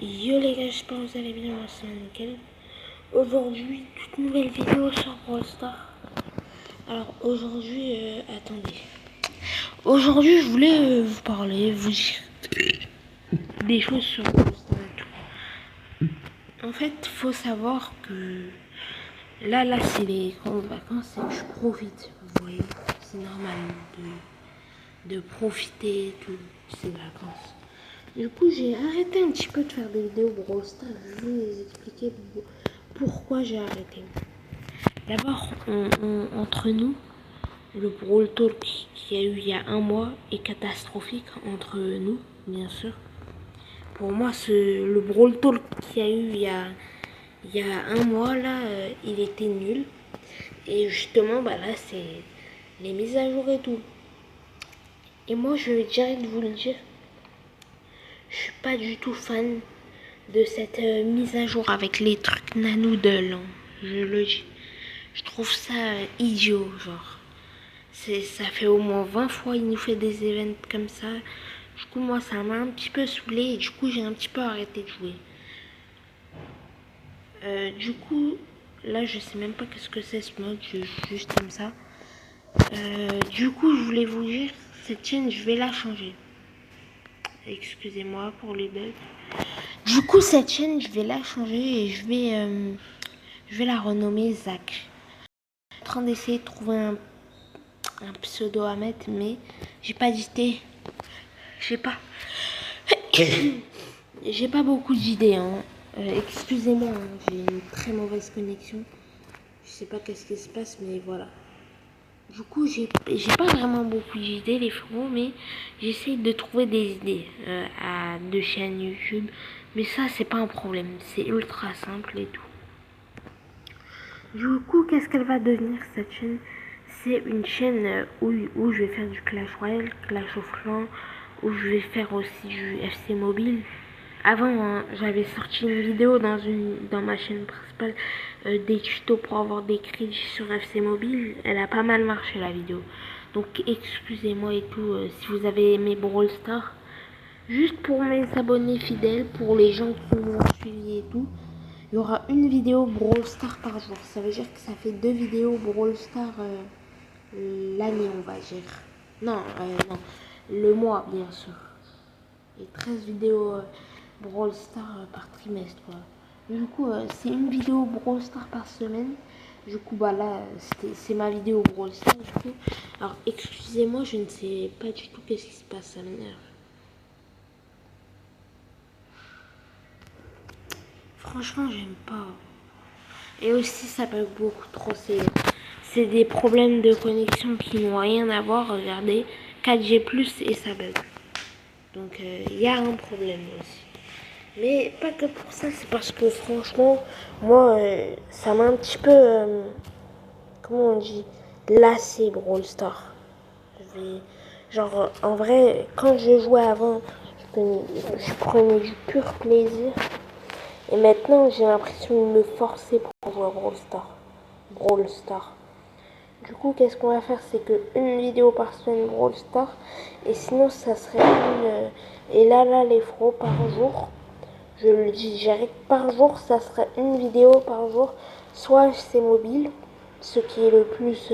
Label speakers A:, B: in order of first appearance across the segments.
A: Yo les gars, j'espère que vous allez bien, moi c'est nickel. Aujourd'hui, toute nouvelle vidéo sur Brawl Stars. Alors aujourd'hui, attendez. Aujourd'hui, je voulais vous parler, vous dire des choses sur Brawl Stars et tout. En fait, faut savoir que là c'est les grandes vacances et que je profite. Vous voyez, c'est normal de profiter et tout, ces vacances. Du coup, j'ai arrêté un petit peu de faire des vidéos Brawl Stars. Je vais vous expliquer pourquoi j'ai arrêté. D'abord, entre nous, le Brawl Talk qu'il y a eu il y a un mois est catastrophique entre nous, bien sûr. Pour moi, le Brawl Talk qu'il y a eu il y a un mois, là, il était nul. Et justement, bah là, c'est les mises à jour et tout. Et moi, je vais direct vous le dire, je suis pas du tout fan de cette mise à jour avec les trucs nanoodle. Hein. Je le dis. Je trouve ça idiot, genre. Ça fait au moins 20 fois il nous fait des événements comme ça. Du coup, moi, ça m'a un petit peu saoulé et du coup, j'ai un petit peu arrêté de jouer. Du coup, là, je sais même pas qu'est-ce que c'est ce mode, je joue juste comme ça. Du coup, je voulais vous dire, cette chaîne, je vais la changer. Excusez-moi pour les bugs. Du coup, cette chaîne, je vais la changer et je vais la renommer Zach. Je suis en train d'essayer de trouver un pseudo à mettre, mais j'ai pas d'idée. J'ai pas. J'ai pas beaucoup d'idées. Hein. Excusez-moi, hein, j'ai une très mauvaise connexion. Je sais pas qu'est-ce qui se passe, mais voilà. Du coup, j'ai pas vraiment beaucoup d'idées, les frérots, mais j'essaye de trouver des idées de chaînes YouTube. Mais ça, c'est pas un problème. C'est ultra simple et tout. Du coup, qu'est-ce qu'elle va devenir cette chaîne? C'est une chaîne où je vais faire du Clash Royale, Clash of Clans, où je vais faire aussi du FC Mobile. Avant, hein, j'avais sorti une vidéo dans ma chaîne principale des tutos pour avoir des crédits sur FC Mobile. Elle a pas mal marché la vidéo. Donc excusez-moi et tout si vous avez aimé Brawl Stars. Juste pour mes abonnés fidèles, pour les gens qui m'ont suivi et tout, il y aura une vidéo Brawl Stars par jour. Ça veut dire que ça fait 2 vidéos Brawl Stars l'année, on va dire. Non, non, le mois, bien sûr. Et 13 vidéos Brawl Stars par trimestre, quoi. Du coup, c'est une vidéo Brawl Stars par semaine. Du coup, bah là, c'est ma vidéo Brawl Stars, du coup. Alors, excusez-moi, je ne sais pas du tout qu'est-ce qui se passe, ça m'énerve. Franchement, j'aime pas. Et aussi, ça bug beaucoup trop. C'est des problèmes de connexion qui n'ont rien à voir. Regardez, 4G+, et ça bug. Donc, il y a un problème aussi. Mais pas que pour ça, c'est parce que franchement, moi, ça m'a un petit peu, comment on dit, lassé Brawl Stars. Genre, en vrai, quand je jouais avant, je prenais du pur plaisir. Et maintenant, j'ai l'impression de me forcer pour jouer à Brawl Stars. Brawl Stars. Du coup, qu'est-ce qu'on va faire? C'est que une vidéo par semaine Brawl Stars. Et sinon, ça serait une. Et là, les fros par jour. Je le dis direct, par jour, ça serait une vidéo par jour. Soit c'est mobile, ce qui est le plus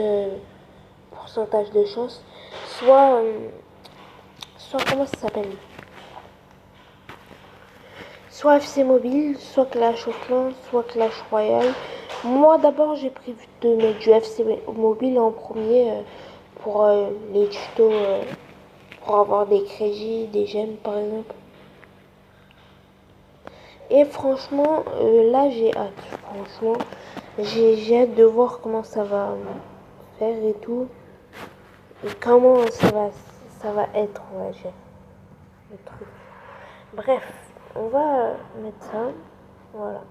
A: pourcentage de chance. Soit comment ça s'appelle? Soit FC Mobile, soit Clash of Clans, soit Clash Royale. Moi d'abord j'ai prévu de mettre du FC Mobile en premier pour les tutos, pour avoir des crédits, des gemmes par exemple. Et franchement, là j'ai hâte. Franchement, j'ai hâte de voir comment ça va faire et tout. Et comment ça va être, on va dire, le truc. Bref, on va mettre ça. Voilà.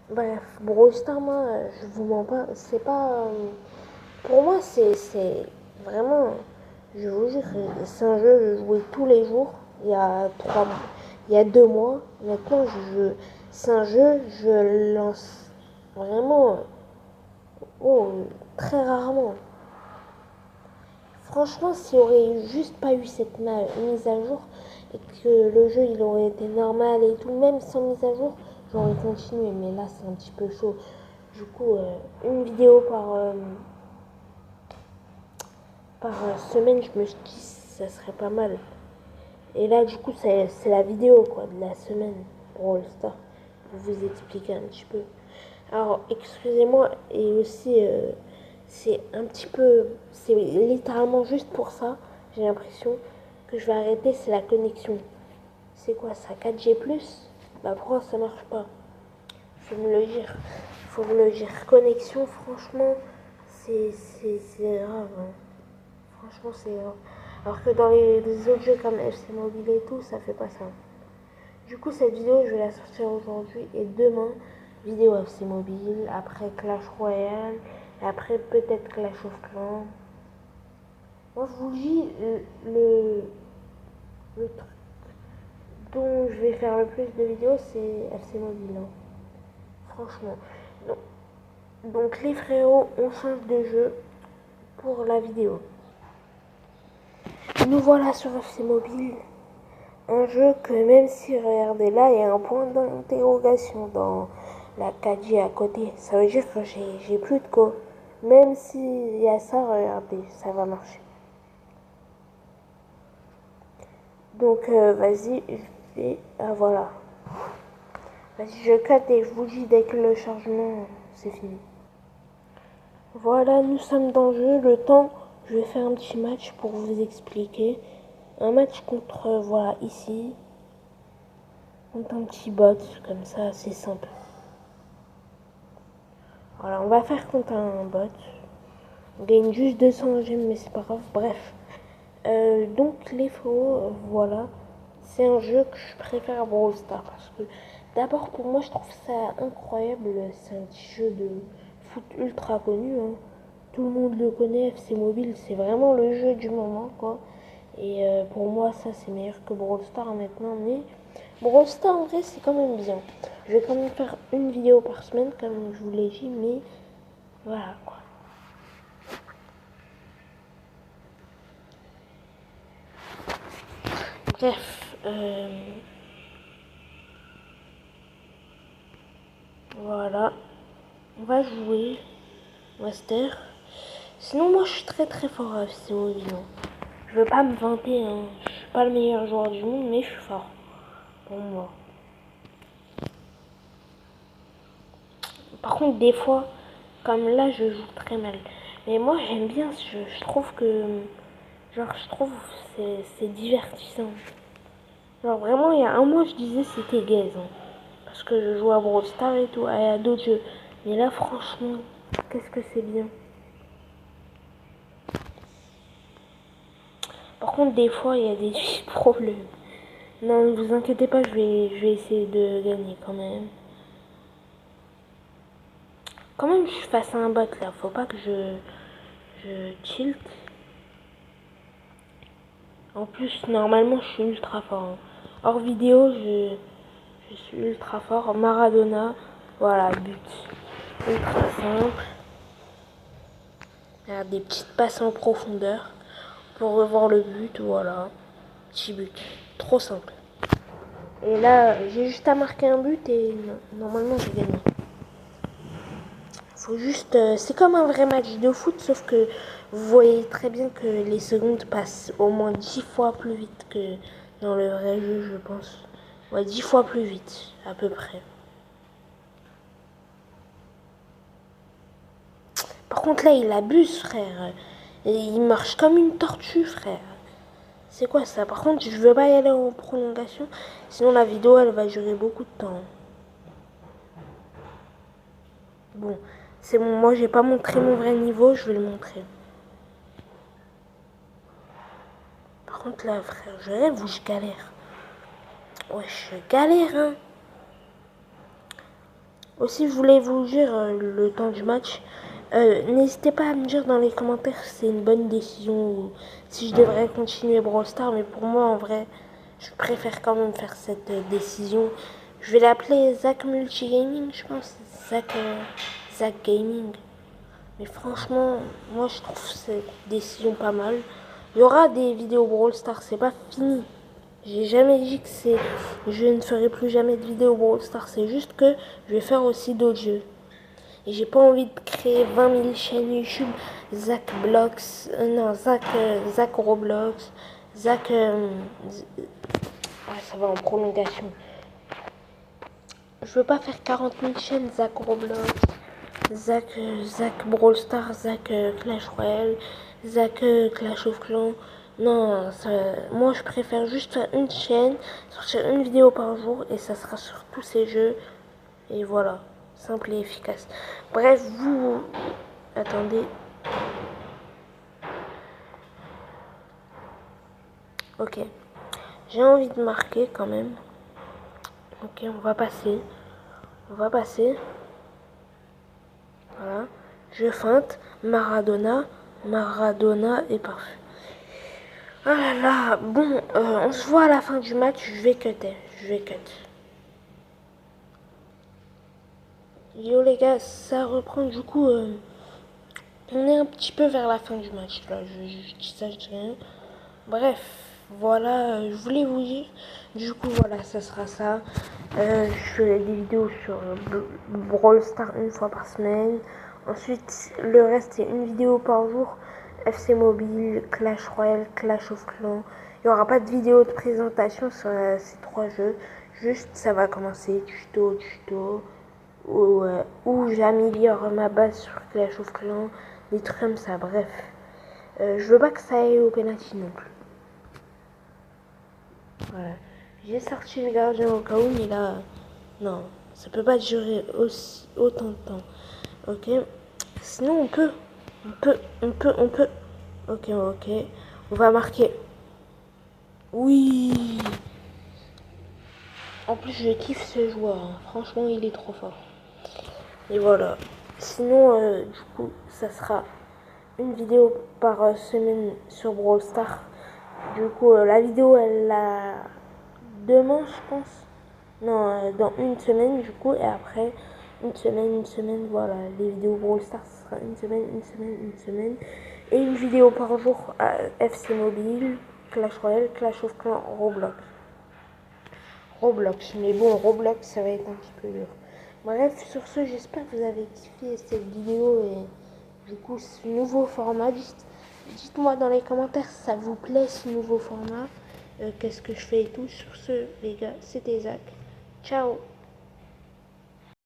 A: Bref, Brawl Stars, moi, je vous mens pas, c'est pas... pour moi, c'est vraiment... Je vous jure, c'est un jeu que je jouais tous les jours, il y a 2 mois. Maintenant, c'est un jeu, je le lance vraiment, oh, très rarement. Franchement, s'il n'y aurait juste pas eu cette mise à jour, et que le jeu il aurait été normal et tout, même sans mise à jour, j'aurais continué. Mais là, c'est un petit peu chaud. Du coup, une vidéo par semaine, je me suis dit ça serait pas mal. Et là, du coup, c'est la vidéo quoi de la semaine pour All Star. Pour vous expliquer un petit peu. Alors, excusez-moi, et aussi, c'est un petit peu, c'est littéralement juste pour ça, j'ai l'impression que je vais arrêter, c'est la connexion. C'est quoi ça, 4G+? Bah pourquoi ça marche pas? Faut me le dire. Faut me le dire. Connexion, franchement, c'est grave. Hein. Franchement, c'est grave. Alors que dans les autres jeux comme FC Mobile et tout, ça fait pas ça. Du coup, cette vidéo, je vais la sortir aujourd'hui et demain, vidéo FC Mobile, après Clash Royale, et après peut-être Clash of Clans. Moi, je vous dis, le truc dont je vais faire le plus de vidéos, c'est FC Mobile. Hein. Franchement. Donc les frérots, on change de jeu pour la vidéo. Nous voilà sur FC Mobile. Un jeu que même si, regardez là, il y a un point d'interrogation dans la 4G à côté. Ça veut dire que j'ai plus de co. Même s'il y a ça, regardez, ça va marcher. Donc vas-y, je vais... Ah voilà. Vas-y, je cut et je vous dis dès que le chargement, c'est fini. Voilà, nous sommes dans le jeu. Le temps, je vais faire un petit match pour vous expliquer. Un match contre, voilà, ici. Contre un petit bot, comme ça, c'est simple. Voilà, on va faire contre un bot. On gagne juste 200 gemmes, mais c'est pas grave. Bref. Donc, les faux, voilà. C'est un jeu que je préfère à Brawl Stars. Parce que, d'abord, pour moi, je trouve ça incroyable. C'est un petit jeu de foot ultra connu. Hein. Tout le monde le connaît. FC Mobile, c'est vraiment le jeu du moment, quoi. Et pour moi, ça, c'est meilleur que Brawl Stars maintenant. Mais Brawl Stars, en vrai, c'est quand même bien. Je vais quand même faire une vidéo par semaine, comme je vous l'ai dit. Mais voilà, quoi. Bref, voilà. On va jouer Master. Sinon, moi, je suis très très fort à FC Mobile. Je veux pas me vanter, hein. Je suis pas le meilleur joueur du monde, mais je suis fort. Pour moi. Par contre, des fois, comme là, je joue très mal. Mais moi, j'aime bien ce jeu. Je trouve que... Genre, je trouve c'est divertissant. Genre, vraiment, il y a un mois, je disais c'était gaze. Hein. Parce que je joue à Brawl Stars et tout, et à d'autres jeux. Mais là, franchement, qu'est-ce que c'est bien. Par contre, des fois, il y a des problèmes. Non, ne vous inquiétez pas, je vais essayer de gagner quand même. Quand même, je suis face à un bot là. Faut pas que je tilt. En plus, normalement, je suis ultra fort. Hein. Hors vidéo, je suis ultra fort. Maradona, voilà, but. Ultra simple. Il y a des petites passes en profondeur pour revoir le but, voilà. Petit but. Trop simple. Et là, j'ai juste à marquer un but et normalement, j'ai gagné. Faut juste, c'est comme un vrai match de foot, sauf que vous voyez très bien que les secondes passent au moins 10 fois plus vite que dans le vrai jeu, je pense. Ouais, 10 fois plus vite, à peu près. Par contre, là, il abuse, frère. Et il marche comme une tortue, frère. C'est quoi ça? Par contre, je veux pas y aller en prolongation, sinon la vidéo, elle va durer beaucoup de temps. Bon, c'est bon, moi, j'ai pas montré mon vrai niveau, je vais le montrer. Par contre, là, frère, je rêve ou je galère? Ouais, je galère, hein. Aussi, je voulais vous dire le temps du match. N'hésitez pas à me dire dans les commentaires si c'est une bonne décision ou si je devrais continuer Brawl Stars. Mais pour moi, en vrai, je préfère quand même faire cette décision. Je vais l'appeler Zach Multigaming, je pense. Zach Gaming. Mais franchement, moi, je trouve cette décision pas mal. Il y aura des vidéos Brawl Stars, c'est pas fini. J'ai jamais dit que je ne ferai plus jamais de vidéos Brawl Stars. C'est juste que je vais faire aussi d'autres jeux. Et j'ai pas envie de créer 20 000 chaînes YouTube. Zach Blox, non, Zach Roblox, Zach... ah, ça va en prolongation. Je veux pas faire 40 000 chaînes Zach Roblox, Zach Brawl Stars, Zach Clash Royale, Zach Clash of Clans. Non, moi je préfère juste faire une chaîne, sortir une vidéo par jour et ça sera sur tous ces jeux. Et voilà, simple et efficace. Bref, vous... Attendez. Ok. J'ai envie de marquer quand même. Ok, on va passer. On va passer. Voilà. Je feinte. Maradona. Maradona est parfait. Oh là là. Bon, on se voit à la fin du match. Je vais cutter. Je vais cut. Yo les gars, ça reprend du coup. On est un petit peu vers la fin du match là. Je dis ça, je dis rien. Bref, voilà, je voulais vous dire. Du coup, voilà, ça sera ça. Je ferai des vidéos sur Brawl Stars une fois par semaine. Ensuite, le reste, c'est une vidéo par jour. FC Mobile, Clash Royale, Clash of Clans. Il n'y aura pas de vidéo de présentation sur ces trois jeux. Juste, ça va commencer tuto, où j'améliore ma base sur Clash of Clans, des trucs comme ça, bref. Je veux pas que ça aille au penalty non plus. Voilà. J'ai sorti le gardien au cas où, mais là, non, ça peut pas durer autant de temps. Ok. Sinon, on peut. Ok, ok. On va marquer. Oui. En plus, je kiffe ce joueur. Hein. Franchement, il est trop fort. Et voilà. Sinon, du coup, ça sera une vidéo par semaine sur Brawl Stars. Du coup, la vidéo, elle la demain, je pense. Non, dans une semaine, du coup, et après, une semaine, voilà. Les vidéos Brawl Stars, ce sera une semaine. Et une vidéo par jour à FC Mobile, Clash Royale, Clash of Clans, Roblox. Mais bon, Roblox, ça va être un petit peu dur. Bref, sur ce, j'espère que vous avez kiffé cette vidéo et du coup, ce nouveau format. Dites-moi dans les commentaires si ça vous plaît ce nouveau format. Qu'est-ce que je fais et tout. Sur ce, les gars, c'était Zach. Ciao.